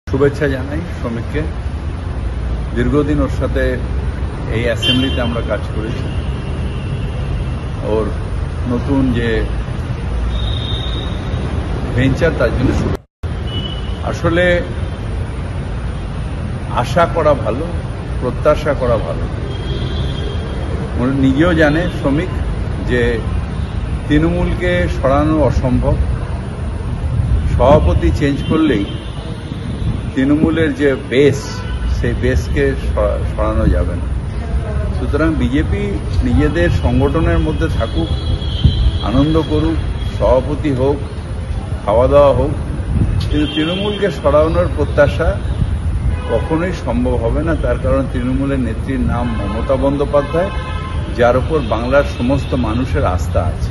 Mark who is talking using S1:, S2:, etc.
S1: শুভেচ্ছা জানাই শ্রমিককে। দীর্ঘদিন ওর সাথে এই অ্যাসেম্বলিতে আমরা কাজ করেছি। ওর নতুন যে ভেঞ্চার তার জন্য আসলে আশা করা ভালো, প্রত্যাশা করা ভালো। ওর নিজেও জানে শ্রমিক যে তৃণমূলকে সরানো অসম্ভব। সভাপতি চেঞ্জ করলেই তৃণমূলের যে বেস, সেই বেসকে সরানো যাবে না। সুতরাং বিজেপি নিজেদের সংগঠনের মধ্যে থাকুক, আনন্দ করুক, সভাপতি হোক, খাওয়া দাওয়া হোক, কিন্তু তৃণমূলকে সরানোর প্রত্যাশা কখনোই সম্ভব হবে না। তার কারণ তৃণমূলের নেত্রীর নাম মমতা বন্দ্যোপাধ্যায়, যার উপর বাংলার সমস্ত মানুষের আস্থা আছে।